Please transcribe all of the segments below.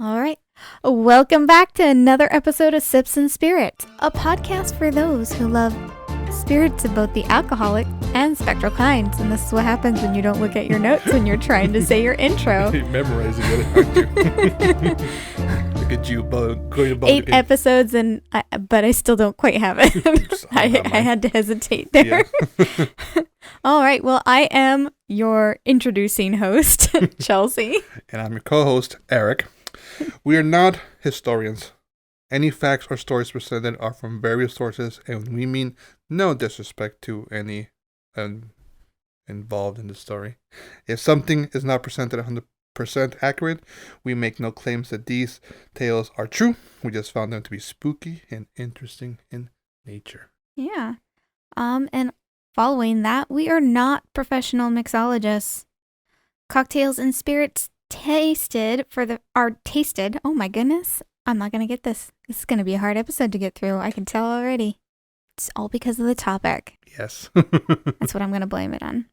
All right. Welcome back to another episode of Sips and Spirits, a podcast for those who love spirits of both the alcoholic and spectral kinds. And this is what happens when you don't look at your notes when you're trying to say your intro. You're memorizing it, aren't you? Look at you, going about 8 episodes, but I still don't quite have it. I had to hesitate there. Yeah. All right. Well, I am your introducing host, Chelsea. And I'm your co-host, Eric. We are not historians. Any facts or stories presented are from various sources, and we mean no disrespect to any involved in the story. If something is not presented 100% accurate, we make no claims that these tales are true. We just found them to be spooky and interesting in nature. Yeah. And following that, we are not professional mixologists. Cocktails and spirits are tasted. Oh my goodness. I'm not going to get this. This is going to be a hard episode to get through. I can tell already. It's all because of the topic. Yes. That's what I'm going to blame it on.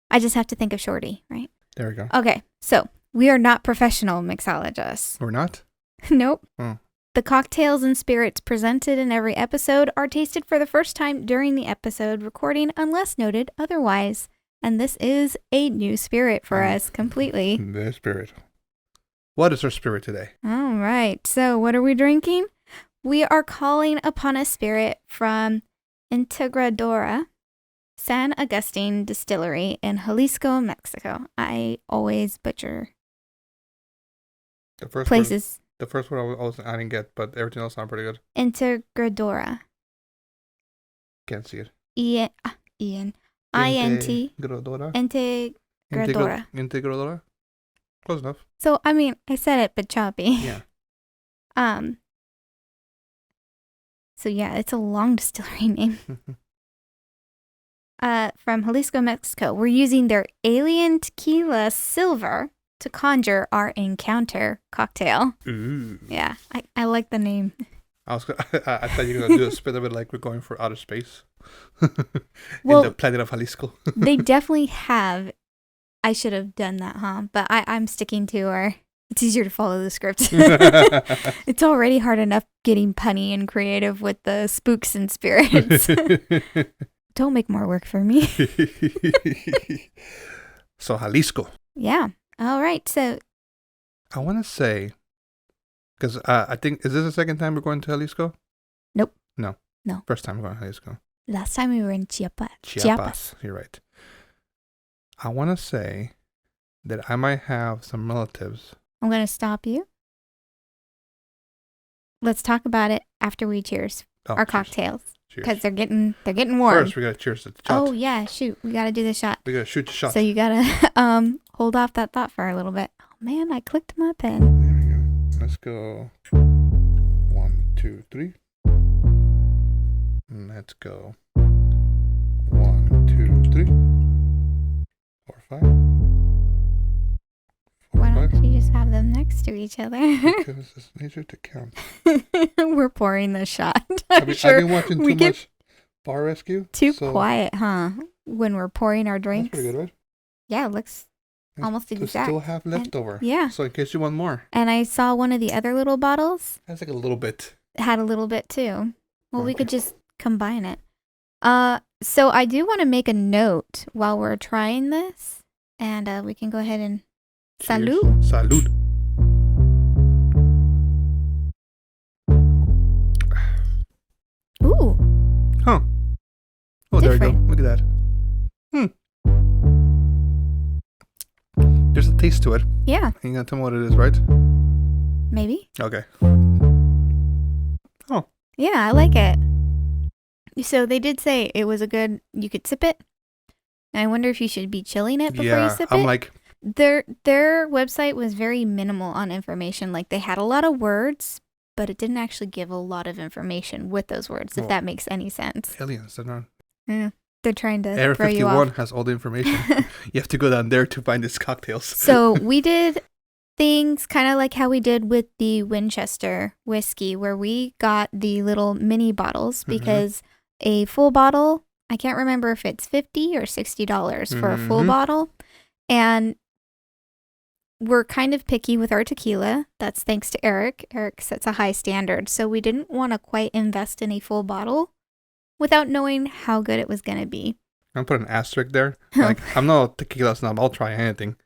I just have to think of Shorty, right? There we go. Okay. So we are not professional mixologists. We're not? Nope. Oh. The cocktails and spirits presented in every episode are tasted for the first time during the episode recording unless noted otherwise. And this is a new spirit for us completely. The spirit. What is our spirit today? All right. So what are we drinking? We are calling upon a spirit from Integradora, San Agustin Distillery in Jalisco, Mexico. I always butcher the first places. The first one I didn't get, but everything else sounded pretty good. Integradora. Can't see it. Ian. Integradora. Integradora. Integradora. Close enough. So, I mean, I said it, but choppy. Yeah. So yeah, it's a long distillery name. From Jalisco, Mexico. We're using their Alien Tequila Silver to conjure our encounter cocktail. Ooh. Yeah, I like the name. I thought you were going to do a spit of it like we're going for outer space. Well, in the planet of Jalisco. They definitely have. I should have done that, huh? But I'm sticking to our... It's easier to follow the script. It's already hard enough getting punny and creative with the spooks and spirits. Don't make more work for me. So, Jalisco. Yeah. All right. So, I want to say... Because I think... Is this the second time we're going to Jalisco? Nope. No. First time we're going to Jalisco. Last time we were in Chiapas. You're right. I want to say that I might have some relatives. I'm going to stop you. Let's talk about it after we cheers our cocktails. Because they're getting warm. First, we got to cheers to the shot. Oh, yeah. Shoot. We got to do the shot. We got to shoot the shot. So you got to hold off that thought for a little bit. Oh, man. I clicked my pen. There we go. Let's go. 1, 2, 3. Let's go. 1, 2, 3. 4, 5. 4, Why don't 5. you just have them next to each other? Because it's easier to count. We're pouring the shot. I've been watching too much Bar Rescue. Too quiet, huh? When we're pouring our drinks. That's pretty good, right? Yeah, it looks almost exact. Still have leftover. Yeah. So in case you want more. And I saw one of the other little bottles. That's like a little bit. Had a little bit too. Well, we could just combine it. So I do want to make a note while we're trying this, and we can go ahead and Cheers. salud. Salud. Ooh. Huh. Oh, Different. there we go. Look at that. There's a taste to it. Yeah. You gonna tell me what it is, right? Maybe. Okay. Yeah, I like it. So they did say it was you could sip it. And I wonder if you should be chilling it before you sip it. I'm like... Their website was very minimal on information. Like, they had a lot of words, but it didn't actually give a lot of information with those words, if that makes any sense. Aliens, they're not... Yeah, they're trying to Area throw 51 you off. has all the information. You have to go down there to find these cocktails. So we did things kind of like how we did with the Winchester whiskey, where we got the little mini bottles because a full bottle, I can't remember if it's $50 or $60 for a full bottle. And we're kind of picky with our tequila. That's thanks to Eric. Eric sets a high standard. So we didn't want to quite invest in a full bottle without knowing how good it was going to be. I'm going to put an asterisk there. Like, I'm not a tequila snob. I'll try anything.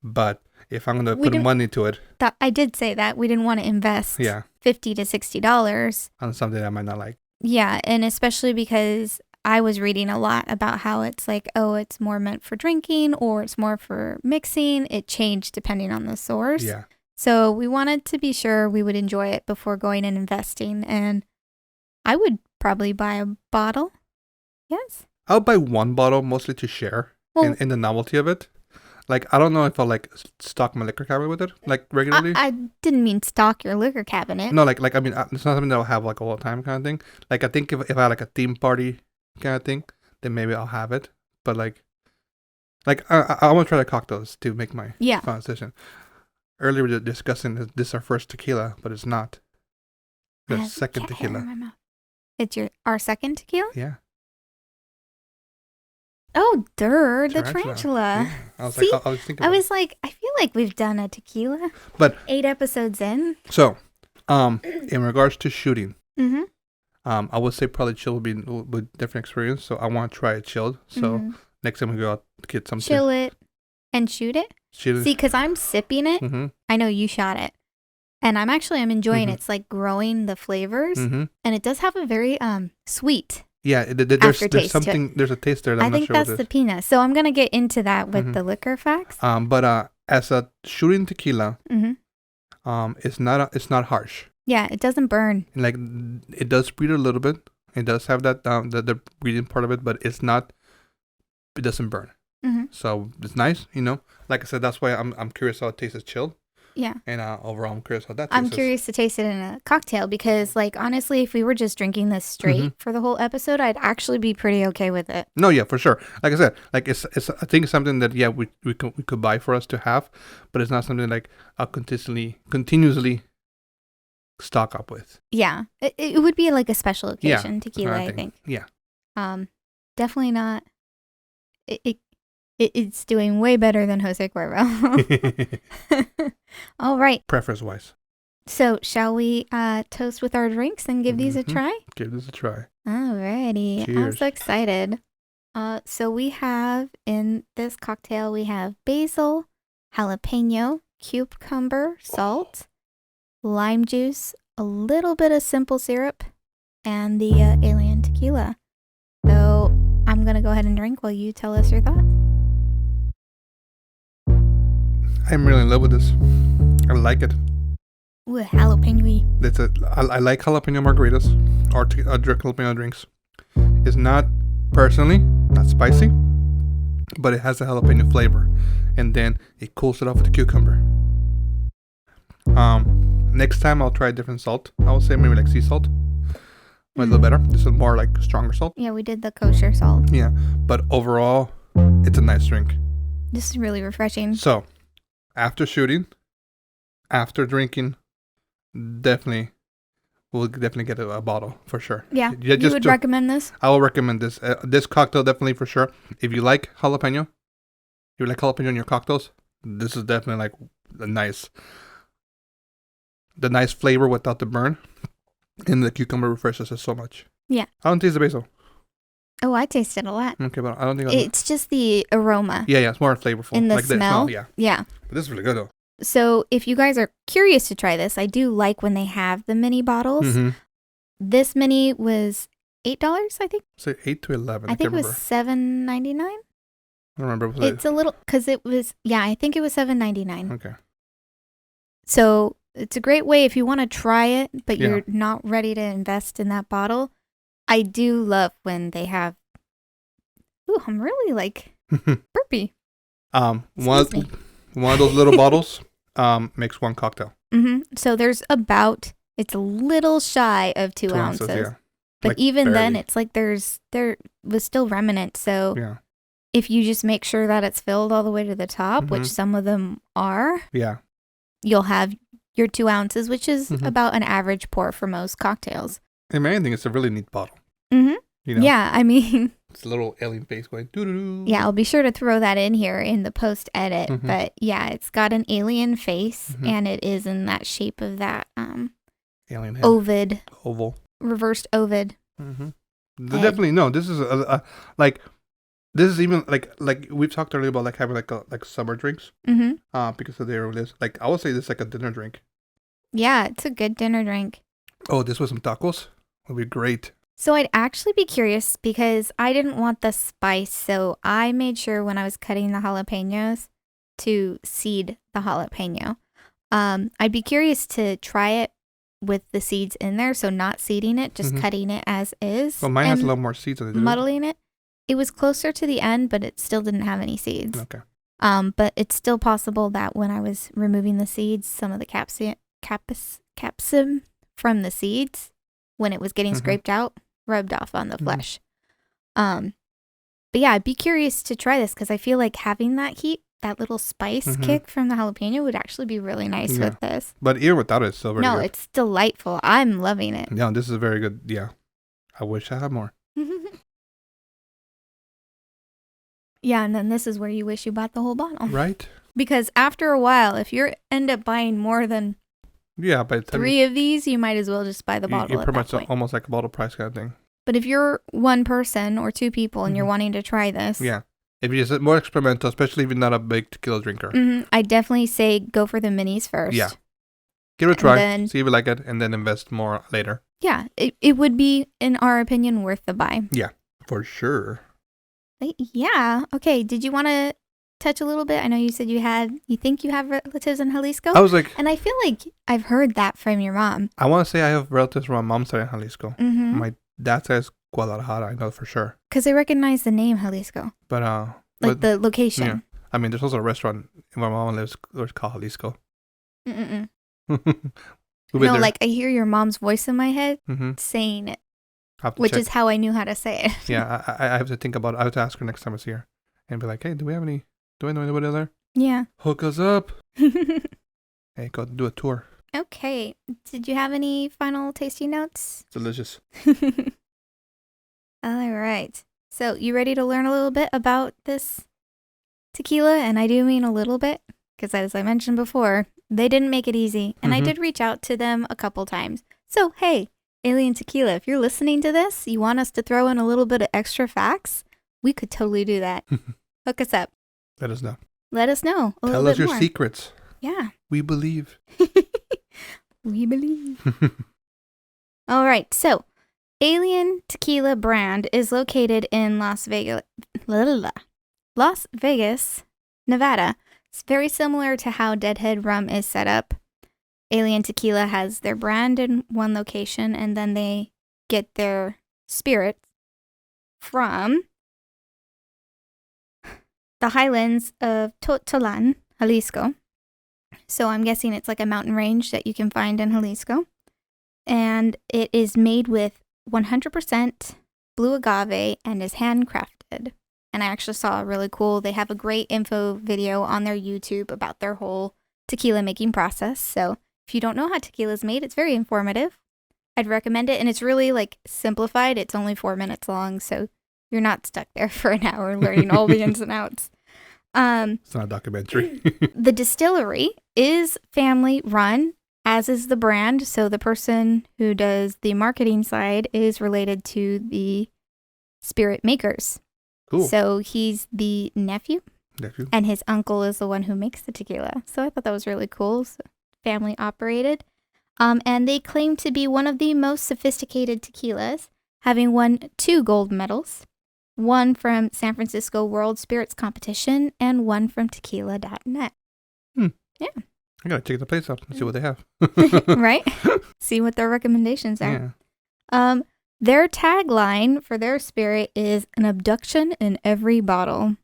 But if I'm going to put money to it. I did say that. We didn't want to invest $50 to $60 on something I might not like. Yeah. And especially because I was reading a lot about how it's like, oh, it's more meant for drinking or it's more for mixing. It changed depending on the source. Yeah. So we wanted to be sure we would enjoy it before going and investing. And I would probably buy a bottle. Yes. I'll buy one bottle mostly to share in the novelty of it. Like, I don't know if I'll like stock my liquor cabinet with it, like regularly. I didn't mean stock your liquor cabinet. No, like I mean, it's not something that I'll have like all the time kind of thing. Like, I think if I had like a theme party kind of thing, then maybe I'll have it. But like I want to try the cocktails to make my final decision. Earlier we were discussing this is our first tequila, but it's not. The second tequila. It's our second tequila? Yeah. Oh, the tarantula. Yeah. See, I was like, I feel like we've done a tequila. But 8 episodes in. So, in regards to shooting, mm-hmm. I would say probably chill would be a different experience. So I want to try it chilled. So next time we go out, get something. Chill it and shoot it. See, because I'm sipping it. Mm-hmm. I know you shot it, and I'm enjoying it. It's like growing the flavors, and it does have a very sweet. Yeah, there's something. There's a taste there. That I think that's the peanut. So I'm gonna get into that with the liquor facts. But as a shooting tequila, it's not harsh. Yeah, it doesn't burn. Like, it does breathe a little bit. It does have that the breathing part of it, but it doesn't burn. Mm-hmm. So it's nice, Like I said, that's why I'm curious how it tastes chilled. Yeah. And overall, I'm curious how that tastes. I'm curious to taste it in a cocktail because, like, honestly, if we were just drinking this straight for the whole episode, I'd actually be pretty okay with it. No, yeah, for sure. Like I said, like it's I think it's something that we could buy for us to have, but it's not something like I'll continuously stock up with. Yeah, it would be like a special occasion tequila, I think. Yeah. Definitely not. It's doing way better than Jose Cuervo. All right. Preference-wise. So, shall we toast with our drinks and give these a try? Give this a try. Alrighty. Cheers. I'm so excited. So we have in this cocktail, we have basil, jalapeno, cucumber, salt, lime juice, a little bit of simple syrup, and the Alien Tequila. So I'm going to go ahead and drink while you tell us your thoughts. I'm really in love with this. I like it. Ooh, jalapeno-y. I like jalapeno margaritas or jalapeno drinks. It's not, personally, not spicy, but it has a jalapeno flavor. And then it cools it off with the cucumber. Next time I'll try a different salt. I would say maybe like sea salt. A little better. This is more like stronger salt. Yeah, we did the kosher salt. Yeah, but overall, it's a nice drink. This is really refreshing. So, after shooting, after drinking, we'll definitely get a bottle for sure. Yeah, you would recommend this? I will recommend this. This cocktail definitely for sure. If you like jalapeno, in your cocktails, this is definitely like the nice flavor without the burn. And the cucumber refreshes it so much. Yeah. I don't taste the basil. Oh, I taste it a lot. Okay, but I don't think it's just the aroma. Yeah, it's more flavorful. In the smell? Yeah. Yeah. But this is really good though. So if you guys are curious to try this, I do like when they have the mini bottles. Mm-hmm. This mini was $8, I think. So 8 to 11. I think it was $7.99. I don't remember. It's a little, because it was, I think it was $7.99. Okay. So it's a great way if you want to try it, but you're not ready to invest in that bottle. I do love when they have. Ooh, I'm really like burpy. One of those little bottles makes one cocktail. Mm-hmm. So there's it's a little shy of 2 ounces. Yeah. But like even barely. Then, it's like there was still remnant. So if you just make sure that it's filled all the way to the top, which some of them are, you'll have your 2 ounces, which is about an average pour for most cocktails. And I think it's a really neat bottle. Mm-hmm. Yeah, I mean, It's a little alien face going doo-doo-doo. Yeah, I'll be sure to throw that in here in the post edit. Mm-hmm. But yeah, it's got an alien face, mm-hmm. and it is in that shape of that alien head. Oval. Reversed ovid. Mm-hmm. Definitely no. This is like this is even like we've talked earlier about like having like summer drinks. Mm-hmm. Because of their this. Like I would say this is like a dinner drink. Yeah, it's a good dinner drink. Oh, this with some tacos would be great. So I'd actually be curious because I didn't want the spice, so I made sure when I was cutting the jalapenos to seed the jalapeno. I'd be curious to try it with the seeds in there, so not seeding it, just cutting it as is. Well, mine has a lot more seeds in it. Muddling it. It was closer to the end, but it still didn't have any seeds. Okay. But it's still possible that when I was removing the seeds, some of the capsicum from the seeds, when it was getting scraped out, rubbed off on the flesh. But yeah, I'd be curious to try this because I feel like having that heat, that little spice kick from the jalapeno would actually be really nice with this. But even without it, it's still very good. No, it's delightful. I'm loving it. Yeah, this is very good. Yeah. I wish I had more. Yeah, and then this is where you wish you bought the whole bottle. Right. Because after a while, if you end up buying more than but 3 of these, you might as well just buy the bottle. You're pretty much almost like a bottle price kind of thing. But if you're one person or 2 people and you're wanting to try this. Yeah. If you're just more experimental, especially if you're not a big tequila drinker. I definitely say go for the minis first. Yeah. Give it a try, see if you like it, and then invest more later. Yeah. It would be, in our opinion, worth the buy. Yeah, for sure. Yeah. Okay. Did you want to touch a little bit? I know you said you think you have relatives in Jalisco. I was like, and I feel like I've heard that from your mom. I want to say I have relatives from my mom's side in Jalisco. Mm-hmm. My dad's side is Guadalajara. I know for sure. Because I recognize the name Jalisco. But the location. Yeah. I mean, there's also a restaurant where my mom lives called Jalisco. No, like I hear your mom's voice in my head saying it. Which is how I knew how to say it. Yeah, I have to think about it. I have to ask her next time I see her. And be like, hey, do I know anybody there? Yeah. Hook us up. Hey, go do a tour. Okay. Did you have any final tasting notes? Delicious. All right. So you ready to learn a little bit about this tequila? And I do mean a little bit, because as I mentioned before, they didn't make it easy. And I did reach out to them a couple times. So, hey, Alien Tequila, if you're listening to this, you want us to throw in a little bit of extra facts, we could totally do that. Hook us up. Let us know. Tell us your secrets. Yeah. We believe. We believe. All right. So, Alien Tequila brand is located in Las Vegas, Nevada. It's very similar to how Deadhead Rum is set up. Alien Tequila has their brand in one location, and then they get their spirits from the highlands of Totolán, Jalisco. So I'm guessing it's like a mountain range that you can find in Jalisco. And it is made with 100% blue agave and is handcrafted. And I actually saw a really cool, they have a great info video on their YouTube about their whole tequila making process. So if you don't know how tequila is made, it's very informative. I'd recommend it. And it's really like simplified. It's only 4 minutes long. So you're not stuck there for an hour learning all the ins and outs. It's not a documentary. The distillery is family run, as is the brand. So the person who does the marketing side is related to the spirit makers. Cool. So he's the nephew. And his uncle is the one who makes the tequila. So I thought that was really cool. So family operated. And they claim to be one of the most sophisticated tequilas, having won 2 gold medals, one from San Francisco World Spirits Competition and one from tequila.net. Yeah. I gotta check the place out and see what they have. Right? See what their recommendations are. Yeah. Their tagline for their spirit is an abduction in every bottle.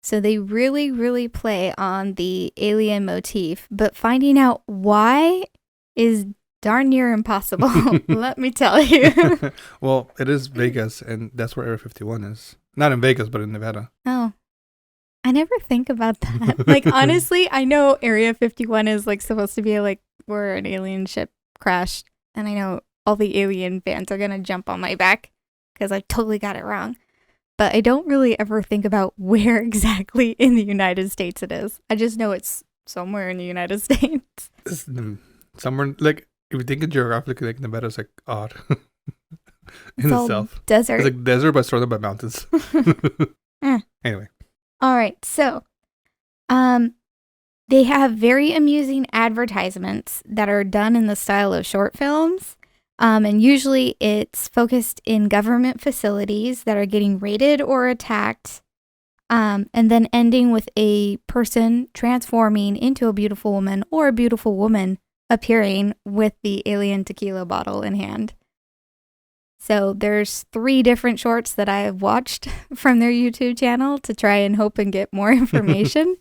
So they really, really play on the alien motif, but finding out why is darn near impossible. Let me tell you. Well, it is Vegas, and that's where Area 51 is. Not in Vegas, but in Nevada. Oh. I never think about that. Like, honestly, I know Area 51 is like supposed to be like where an alien ship crashed, and I know all the alien fans are gonna jump on my back. because I totally got it wrong. But I don't really ever think about where exactly in the United States it is. I just know it's somewhere in the United States. It's somewhere, like, if you think of geographically, like, Nevada's, like, odd. In itself. Desert. It's like desert, but surrounded by mountains. Anyway. All right. So, they have very amusing advertisements that are done in the style of short films. And usually it's focused in government facilities that are getting raided or attacked. And then ending with a person transforming into a beautiful woman or a beautiful woman appearing with the Alien Tequila bottle in hand. So there's 3 different shorts that I have watched from their YouTube channel to try and hope and get more information.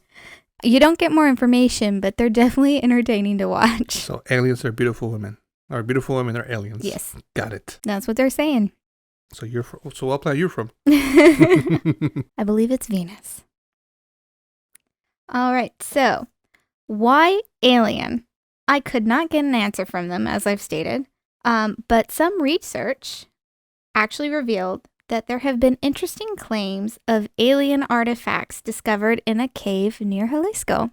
You don't get more information, but they're definitely entertaining to watch. So aliens are beautiful women. Or beautiful women are aliens. Yes. Got it. That's what they're saying. So so what planet are you from? I believe it's Venus. All right. So why alien? I could not get an answer from them, as I've stated. But some research actually revealed that there have been interesting claims of alien artifacts discovered in a cave near Jalisco.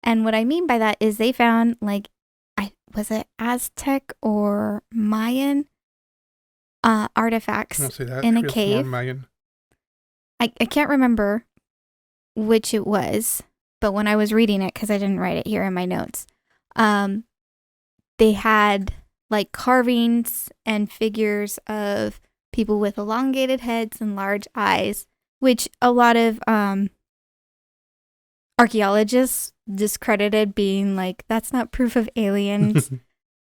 And what I mean by that is they found, like, was it Aztec or Mayan artifacts in a cave. Mayan. I can't remember which it was, but when I was reading it, because I didn't write it here in my notes, they had like carvings and figures of people with elongated heads and large eyes, which a lot of archaeologists discredited, being like, that's not proof of aliens.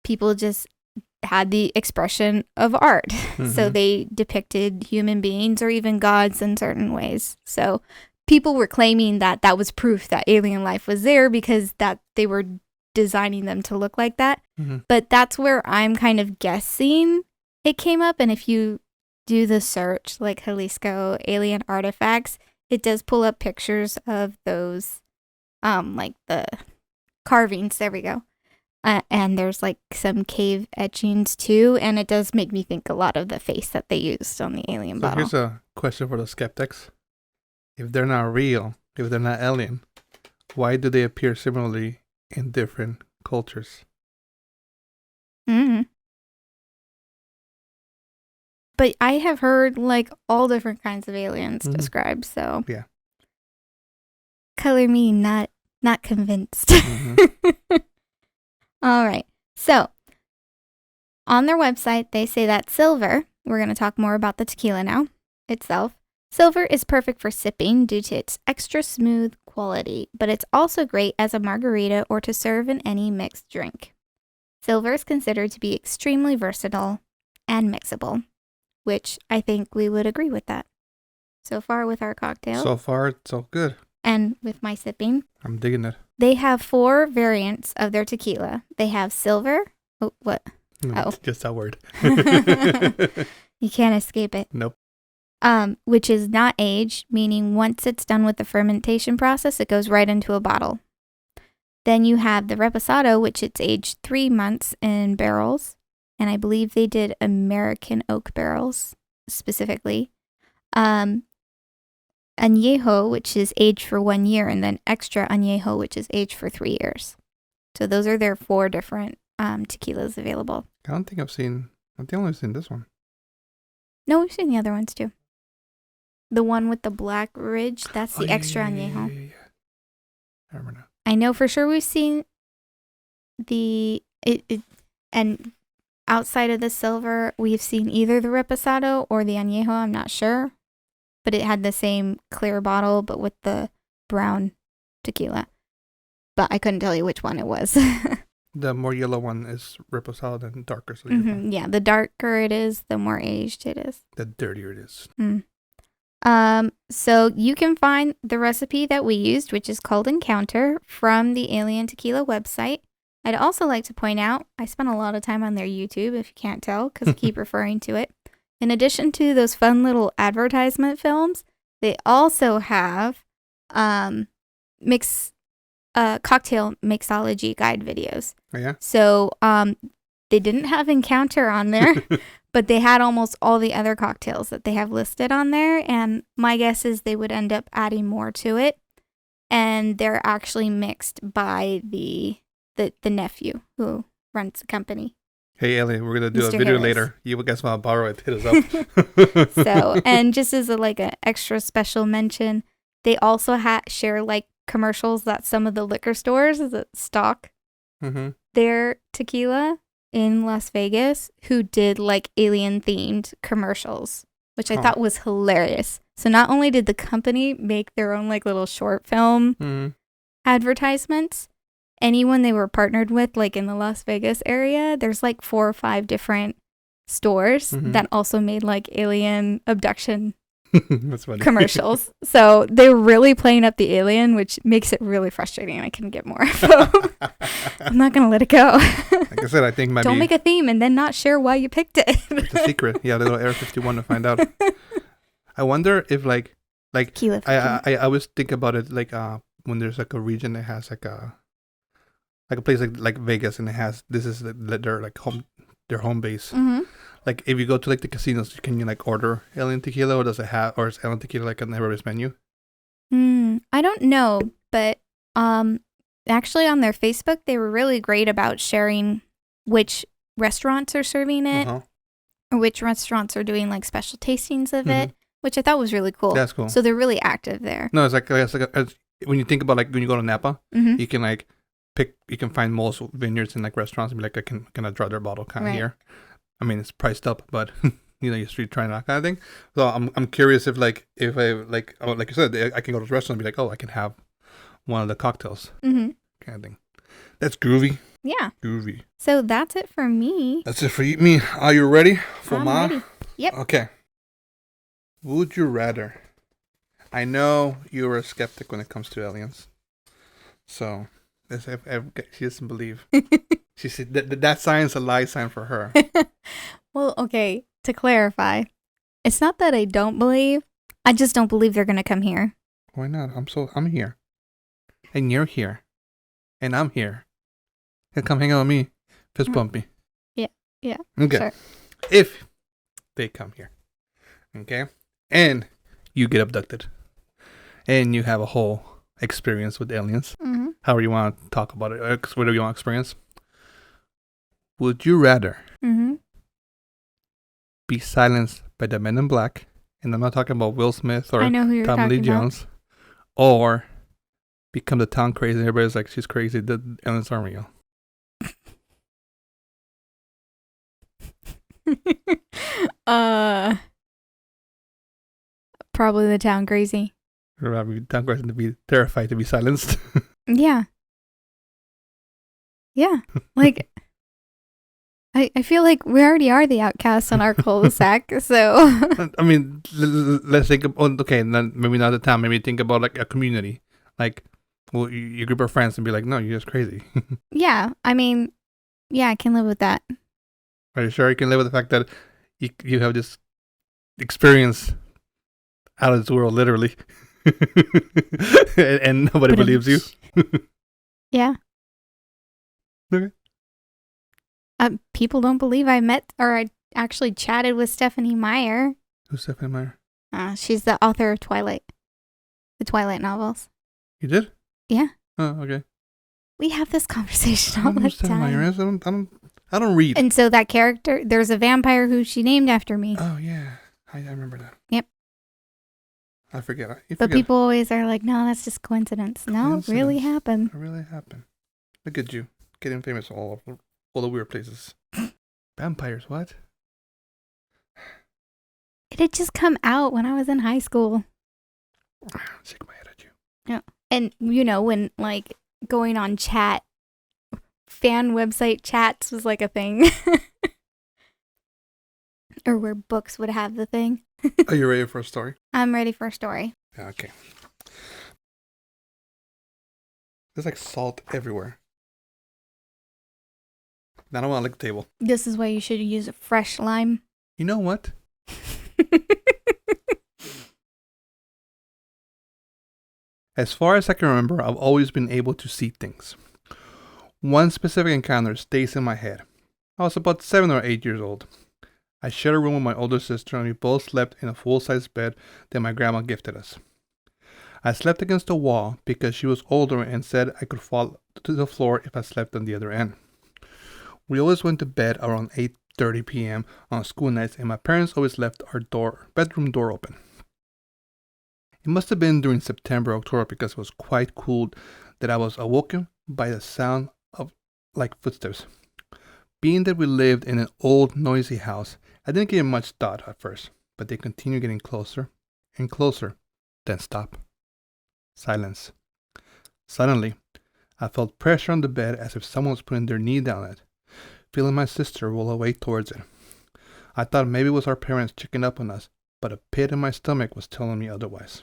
People just had the expression of art. Mm-hmm. So they depicted human beings or even gods in certain ways. So people were claiming that that was proof that alien life was there because that they were designing them to look like that. Mm-hmm. But that's where I'm kind of guessing it came up. And if you do the search, like Jalisco alien artifacts, it does pull up pictures of those, like the carvings. There we go. And there's like some cave etchings too. And it does make me think a lot of the face that they used on the alien bottle. Here's a question for the skeptics. If they're not real, if they're not alien, why do they appear similarly in different cultures? Mm-hmm. But I have heard like all different kinds of aliens described, so yeah. Color me not convinced. Mm-hmm. All right. So on their website, they say that silver, we're going to talk more about the tequila now itself. Silver is perfect for sipping due to its extra smooth quality, but it's also great as a margarita or to serve in any mixed drink. Silver is considered to be extremely versatile and mixable, which I think we would agree with that. So far with our cocktail. So far, it's so good. And with my sipping. I'm digging it. They have 4 variants of their tequila. They have silver. Oh, what? Oh. Just that word. You can't escape it. Nope. Which is not aged, meaning once it's done with the fermentation process, it goes right into a bottle. Then you have the reposado, which it's aged 3 months in barrels. And I believe they did American oak barrels specifically. Añejo, which is aged for 1 year, and then extra añejo, which is aged for 3 years. So those are their 4 different tequilas available. I think I've only seen this one. No, we've seen the other ones too. The one with the black ridge, that's the extra añejo. Yeah. I remember now. I know for sure we've seen and outside of the silver, we've seen either the reposado or the añejo, I'm not sure. But it had the same clear bottle, but with the brown tequila. But I couldn't tell you which one it was. The more yellow one is reposado and darker. So yeah, the darker it is, the more aged it is. The dirtier it is. So you can find the recipe that we used, which is called Encounter, from the Alien Tequila website. I'd also like to point out, I spent a lot of time on their YouTube, if you can't tell, because I keep referring to it. In addition to those fun little advertisement films, they also have cocktail mixology guide videos. Oh, yeah? So they didn't have Encounter on there, But they had almost all the other cocktails that they have listed on there. And my guess is they would end up adding more to it. And they're actually mixed by the nephew who runs the company. Hey, Ellie, we're going to do Mr. a video Harris. Later. You guys want to borrow it, hit us up. So, and just as an extra special mention, they also share like commercials that some of the liquor stores that stock their tequila in Las Vegas who did like alien themed commercials, which I thought was hilarious. So not only did the company make their own like little short film advertisements, anyone they were partnered with, like in the Las Vegas area, there's like 4 or 5 different stores that also made like alien abduction That's funny. commercials. So they're really playing up the alien, which makes it really frustrating. I couldn't get more info. I'm not going to let it go. Like I said, I think Don't make a theme and then not share why you picked it. It's a secret. Yeah, the little Air 51 to find out. I wonder if like I always think about it like when there's like a region that has like a place like Vegas, and it has their home base. Like if you go to like the casinos, can you like order Alien Tequila, or is Alien Tequila like on everybody's menu? I don't know, but actually on their Facebook they were really great about sharing which restaurants are serving it, or which restaurants are doing like special tastings of it, which I thought was really cool. That's cool. So they're really active there. No, it's like when you think about like when you go to Napa, you can like you can find most vineyards and like restaurants and be like, I can draw their bottle kind of here. I mean, it's priced up, but you're street trying that kind of thing. So I'm curious if I like you said, I can go to the restaurant and be like, oh, I can have one of the cocktails kind of thing. That's groovy. Yeah. Groovy. So that's it for me. That's it for me. Are you ready for I'm ready. Yep. Okay. Would you rather? I know you're a skeptic when it comes to aliens. So she doesn't believe. She said that sign's a lie sign for her. Well, okay. To clarify, it's not that I don't believe. I just don't believe they're gonna come here. Why not? I'm here, and you're here, and I'm here. And come hang out with me. Fist bump me. Yeah. Okay. Sure. If they come here, okay, and you get abducted, and you have a whole experience with aliens, however you want to talk about it, whatever you want to experience, would you rather be silenced by the Men in Black, and I'm not talking about Will Smith or Tommy Lee Jones, or become the town crazy, and everybody's like, she's crazy, the aliens aren't real? Probably the town crazy. Or rather, town crazy to be terrified to be silenced. Yeah. Like, I feel like we already are the outcasts on our cul-de-sac, so. I mean, let's think about, okay, maybe not the town, maybe think about like a community. Like, well, your group of friends and be like, no, you're just crazy. Yeah, I mean, yeah, I can live with that. Are you sure you can live with the fact that you have this experience out of this world, literally, and nobody believes you? Yeah. Okay. People don't believe I met or I actually chatted with Stephanie Meyer. Who's Stephanie Meyer? She's the author of Twilight, the Twilight novels. You did? Yeah. Oh, okay. We have this conversation all the time. Meyer is. I don't read. And so that character, there's a vampire who she named after me. Oh yeah, I remember that. Yep. I forget. But people always are like, no, that's just coincidence. No, it really happened. It really happened. Look at you, getting famous all the weird places. Vampires, what? It had just come out when I was in high school. Shake my head at you. Yeah. And, when, like, going on chat, fan website chats was, like, a thing. Or where books would have the thing. Are you ready for a story? I'm ready for a story. Okay. There's, like, salt everywhere. I don't want to lick the table. This is why you should use a fresh lime. You know what? As far as I can remember, I've always been able to see things. One specific encounter stays in my head. I was about 7 or 8 years old. I shared a room with my older sister, and we both slept in a full-size bed that my grandma gifted us. I slept against the wall because she was older and said I could fall to the floor if I slept on the other end. We always went to bed around 8:30 p.m. on school nights, and my parents always left our bedroom door open. It must have been during September, October, because it was quite cold, that I was awoken by the sound of like footsteps. Being that we lived in an old, noisy house, I didn't give it much thought at first, but they continued getting closer and closer, then stop. Silence. Suddenly, I felt pressure on the bed as if someone was putting their knee down it, feeling my sister roll away towards it. I thought maybe it was our parents checking up on us, but a pit in my stomach was telling me otherwise.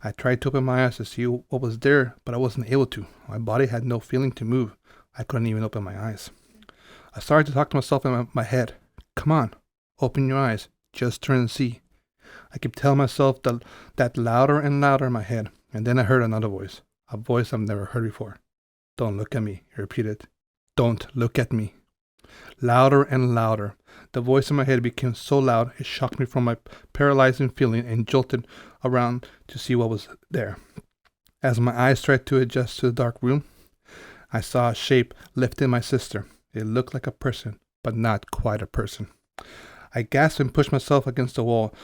I tried to open my eyes to see what was there, but I wasn't able to. My body had no feeling to move. I couldn't even open my eyes. I started to talk to myself in my head. Come on, open your eyes. Just turn and see. I kept telling myself that louder and louder in my head, and then I heard another voice, a voice I've never heard before. Don't look at me, he repeated. Don't look at me. Louder and louder. The voice in my head became so loud it shocked me from my paralyzing feeling and jolted around to see what was there. As my eyes tried to adjust to the dark room, I saw a shape lifting my sister. It looked like a person, but not quite a person. I gasped and pushed myself against the wall,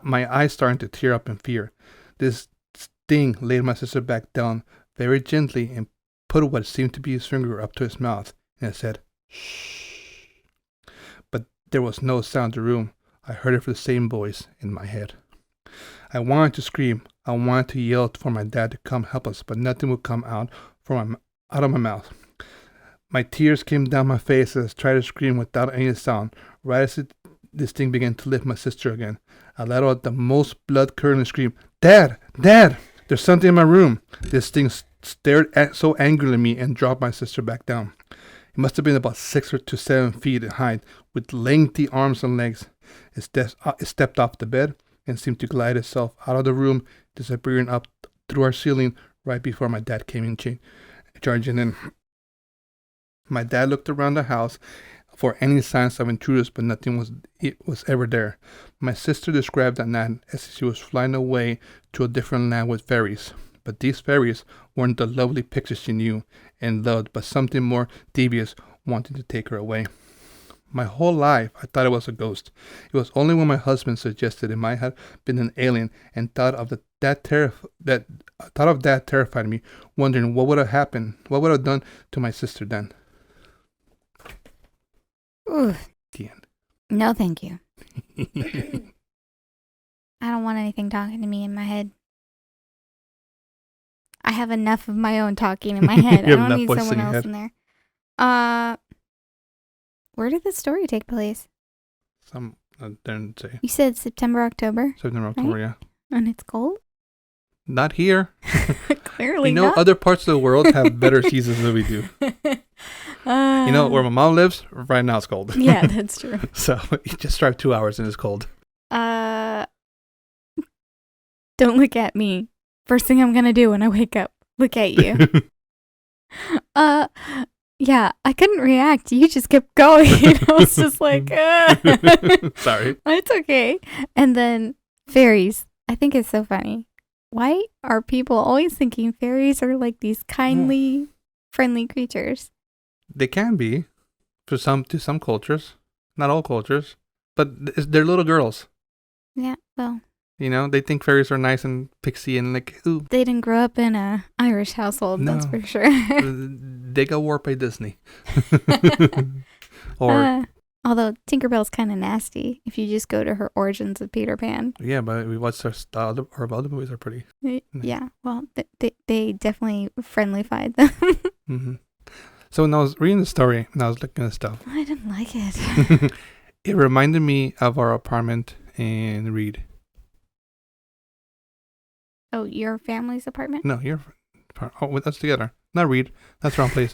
my eyes starting to tear up in fear. This thing laid my sister back down very gently and put what seemed to be his finger up to his mouth, and it said, "Shh." But there was no sound in the room. I heard it from the same voice in my head. I wanted to scream. I wanted to yell for my dad to come help us, but nothing would come out of my mouth. My tears came down my face as I tried to scream without any sound. Right as this thing began to lift my sister again, I let out the most blood-curdling scream. Dad! Dad! There's something in my room. This thing stared so angrily at me and dropped my sister back down. It must have been about 6 to 7 feet in height, with lengthy arms and legs. It stepped off the bed and seemed to glide itself out of the room, disappearing up through our ceiling right before my dad came in charging in. My dad looked around the house for any signs of intruders, but nothing was ever there. My sister described that night as if she was flying away to a different land with fairies. But these fairies weren't the lovely pictures she knew and loved, but something more devious wanting to take her away. My whole life, I thought it was a ghost. It was only when my husband suggested it might have been an alien, and thought of that terrified me, wondering what would have happened, what would have done to my sister then. Ooh. The end. No, thank you. I don't want anything talking to me in my head. I have enough of my own talking in my head. I don't need someone else in there. Where did this story take place? Didn't say. You said September, October? September, October, right? Yeah. And it's cold? Not here. Clearly not. Other parts of the world have better seasons than we do. Where my mom lives, right now it's cold. Yeah, that's true. So you just drive 2 hours and it's cold. Don't look at me. First thing I'm going to do when I wake up, look at you. Yeah, I couldn't react. You just kept going. I was just like, Sorry. It's okay. And then fairies. I think it's so funny. Why are people always thinking fairies are like these kindly, friendly creatures? They can be to some cultures, not all cultures, but they're little girls. Yeah, well. They think fairies are nice and pixie and like, ooh. They didn't grow up in a Irish household, no. That's for sure. They got warped by Disney. Or although Tinkerbell's kind of nasty if you just go to her Origins of Peter Pan. Yeah, but we watched our other movies are pretty nice. Yeah, well, they definitely friendlified them. Mm-hmm. So when I was reading the story and I was looking at stuff, I didn't like it. It reminded me of our apartment in Reed. Oh, your family's apartment? No, with us together. Not Reed. That's the wrong place.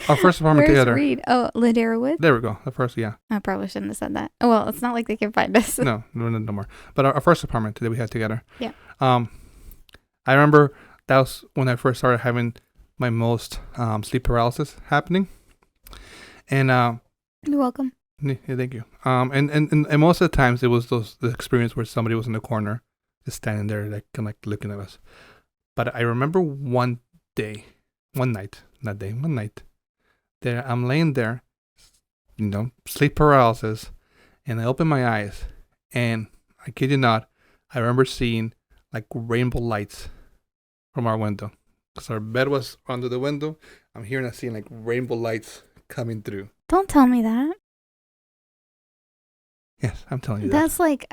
Our first apartment together. Reed? Oh, Ladera Woods? There we go. The first, yeah. I probably shouldn't have said that. Oh, well, it's not like they can find us. No more. But our first apartment that we had together. Yeah. I remember that was when I first started having my most sleep paralysis happening. And you're welcome. Yeah, thank you. And most of the times it was the experience where somebody was in the corner, just standing there, like kind of like looking at us. But I remember one night, that I'm laying there, sleep paralysis, and I open my eyes, and I kid you not, I remember seeing like rainbow lights from our window. Because our bed was under the window, I'm hearing and seeing like rainbow lights coming through. Don't tell me that. Yes, I'm telling you That's like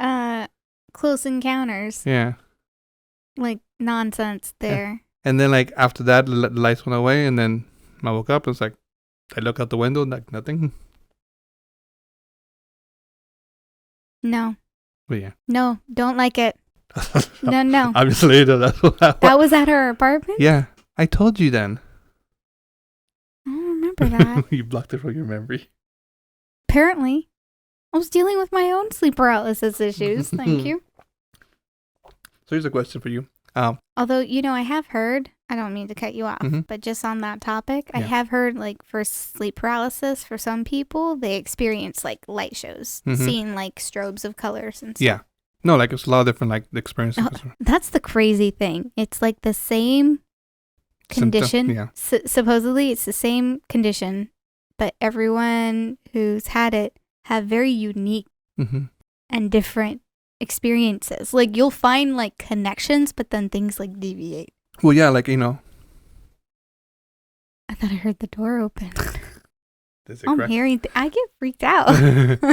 Close Encounters. Yeah. Like nonsense there. Yeah. And then like after that, the lights went away, and then I woke up. It's like I look out the window, like nothing. No. But yeah. No, don't like it. No. Obviously, that's what happened. That was at her apartment? Yeah, I told you then. I don't remember that. You blocked it from your memory. Apparently. I was dealing with my own sleep paralysis issues. Thank you. So here's a question for you. Although, I have heard, I don't mean to cut you off, but just on that topic, I have heard like for sleep paralysis, for some people, they experience like light shows, seeing like strobes of colors and stuff. Yeah. No, like it's a lot of different like experiences. That's the crazy thing. It's like the same condition. Yeah. Supposedly it's the same condition, but everyone who's had it have very unique and different experiences. Like you'll find like connections, but then things like deviate. Well, yeah, like I thought I heard the door open. I'm hearing. I get freaked out.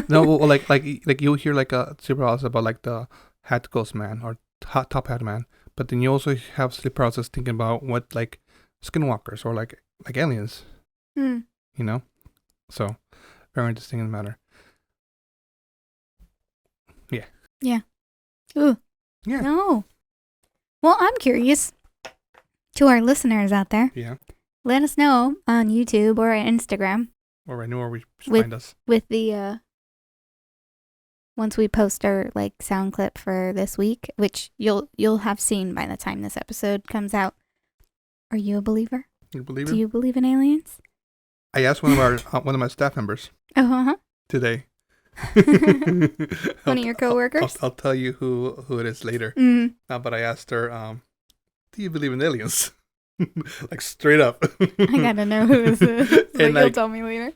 No, well, like you'll hear like a sleep paralysis about like the hat ghost man or top hat man, but then you also have sleep paralysis thinking about what like skinwalkers or like aliens. So very interesting in the matter. Yeah. Yeah. Ooh. Yeah. No. Well, I'm curious. To our listeners out there. Yeah. Let us know on YouTube or Instagram. Or anywhere we find us. With the once we post our like sound clip for this week, which you'll have seen by the time this episode comes out. Are you a believer? You a believer? Do you believe in aliens? I asked one of my staff members. Today. One of your coworkers? I'll tell you who it is later. But I asked her, do you believe in aliens? Like straight up. I gotta know who this is. You'll tell me later.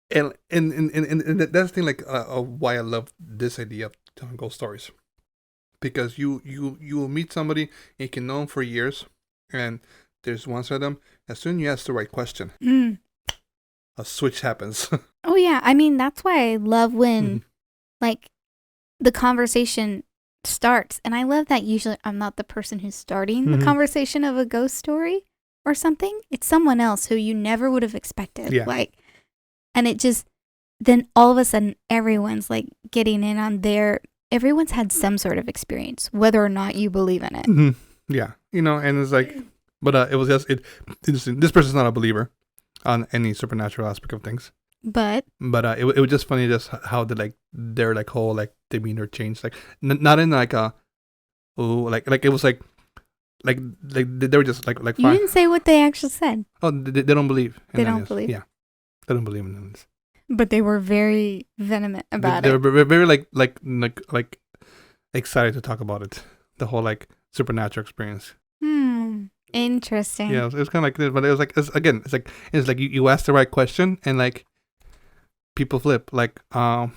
And that's the thing, like why I love this idea of telling ghost stories, because you will meet somebody and you can know them for years, and there's one side of them. As soon as you ask the right question, a switch happens. Oh yeah, I mean that's why I love when like the conversation starts, and I love that usually I'm not the person who's starting the conversation of a ghost story or something. It's someone else who you never would have expected. Yeah. Like, and it just then all of a sudden everyone's like getting in on everyone's had some sort of experience, whether or not you believe in it. Yeah, and it's like, but it was just interesting. This person's not a believer on any supernatural aspect of things. But it was just funny just how their like whole like demeanor changed, like not in like a like it was like they were just like fine. You didn't say what they actually said. Oh, they don't believe. They don't believe. Yeah, they don't believe in aliens. But they were very vehement about it. They were very like excited to talk about it. The whole like supernatural experience. Interesting. Yeah, it was kind of like this, but it was like it's like you ask the right question and like. People flip, like the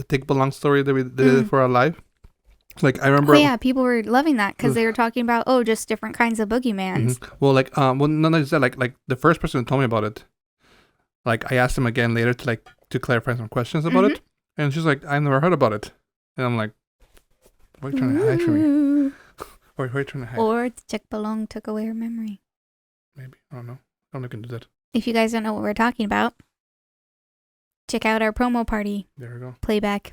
Take Belong story that we did for our live. Like I remember. Oh yeah, people were loving that because they were talking about just different kinds of boogeyman. Well, like none of that. Like the first person who told me about it, like I asked him again later to clarify some questions about it, and she's like, "I never heard about it," and I'm like, "What are you trying to hide from me? What are you trying to hide?" Or Take Belong took away her memory. Maybe, I don't know. I'm not gonna do that. If you guys don't know what we're talking about, check out our promo party. There we go. Playback.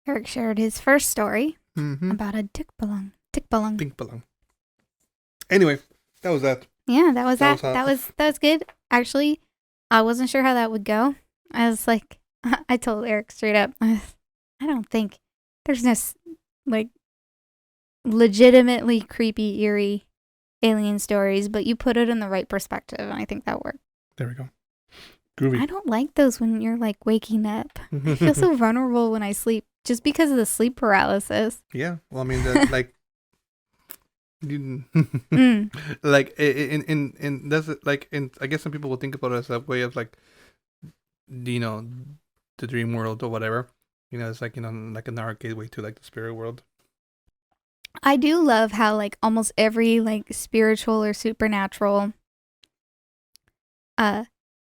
Eric shared his first story about a Tick Belong. Anyway, that was that. Yeah, that was that. That was good. Actually, I wasn't sure how that would go. I was like, I told Eric straight up, I don't think there's this like legitimately creepy, eerie alien stories, but you put it in the right perspective, and I think that worked. There we go. Groovy. I don't like those when you're like waking up. I feel so vulnerable when I sleep just because of the sleep paralysis. Yeah. Well, I mean, like, like in that's like in. I guess some people will think about it as a way of like, you know, the dream world or whatever. You know, it's like, you know, like an arcade way to like the spirit world. I do love how like almost every like spiritual or supernatural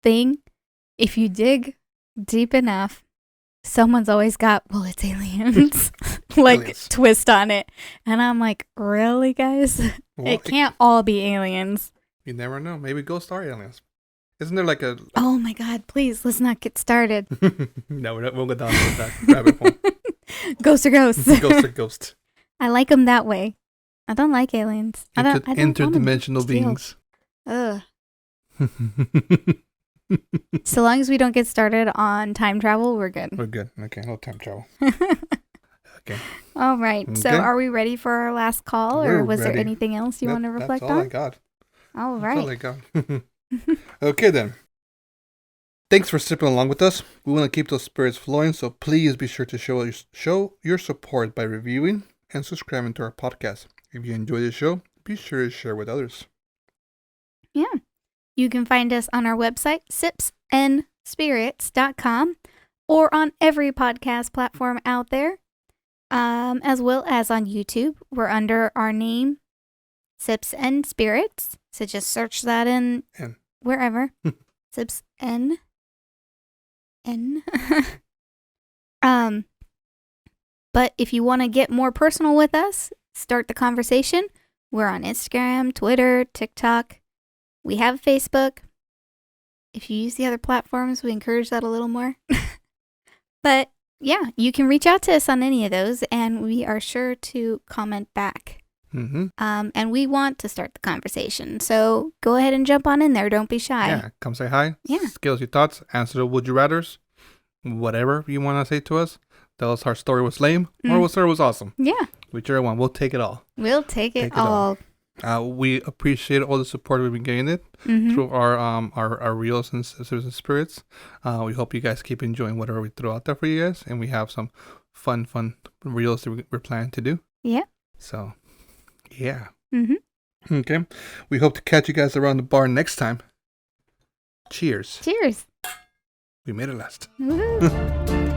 thing, if you dig deep enough, someone's always got, well, it's aliens. Like aliens. Twist on it. And I'm like, really, guys? Well, it can't all be aliens. You never know. Maybe ghosts are aliens. Isn't there like a... Oh my God, please, let's not get started. No, we'll go down with that rabbit hole. Ghosts are ghosts. Ghosts are ghosts. I like them that way. I don't like aliens. I don't interdimensional beings. Ugh. So long as we don't get started on time travel, we're good. We're good. Okay, no time travel. Okay. All right. Okay. So are we ready for our last call, or was there anything else you want to reflect on? That's all I got. All right. That's all I got. Okay, then. Thanks for sipping along with us. We want to keep those spirits flowing, so please be sure to show your support by reviewing and subscribing to our podcast. If you enjoy the show, be sure to share with others. Yeah. You can find us on our website, sipsandspirits.com, or on every podcast platform out there, as well as on YouTube. We're under our name, Sips and Spirits. So just search that in wherever. Sips N. But if you want to get more personal with us, start the conversation. We're on Instagram, Twitter, TikTok. We have Facebook. If you use the other platforms, we encourage that a little more. But yeah, you can reach out to us on any of those, and we are sure to comment back. Mm-hmm. And we want to start the conversation. So go ahead and jump on in there. Don't be shy. Yeah, come say hi. Yeah. Give us your thoughts. Answer the would you rathers. Whatever you want to say to us. Tell us our story was lame or our story was awesome. Yeah. Whichever one. We'll take it all. We'll take it all. We appreciate all the support we've been getting through our reels and sisters and spirits. We hope you guys keep enjoying whatever we throw out there for you guys, and we have some fun reels that we're planning to do. Yeah. So, yeah. Mm-hmm. Okay. We hope to catch you guys around the bar next time. Cheers. Cheers. We made it last. Woohoo.